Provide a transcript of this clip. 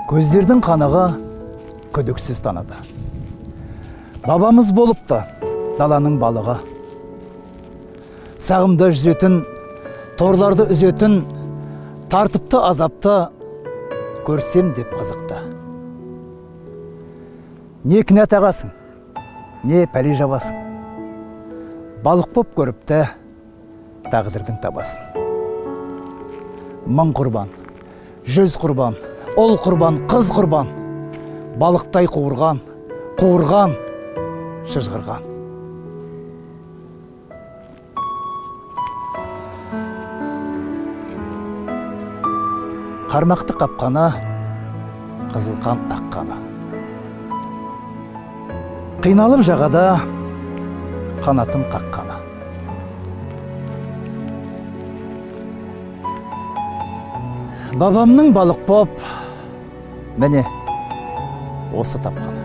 Көздердің қанығы күдіксіз таныды. Бабамыз болып та даланың балығы. Сағымда жүзетін, торларды үзетін, тартыпты азапты көрсем деп қызықты. Не кінә тағасың, не пәле жабасың. Балық боп көріпті тағдырдың табасын. Мың құрбан, 100 құрбан, ұл құрбан, қыз құрбан, балықтай қуырған, шыжғырған. Қармақты қапқаны, қызылқан аққаны. Қиналып жағада қанатын қаққаны. Бабамның балық боп, міне осы тапқаны.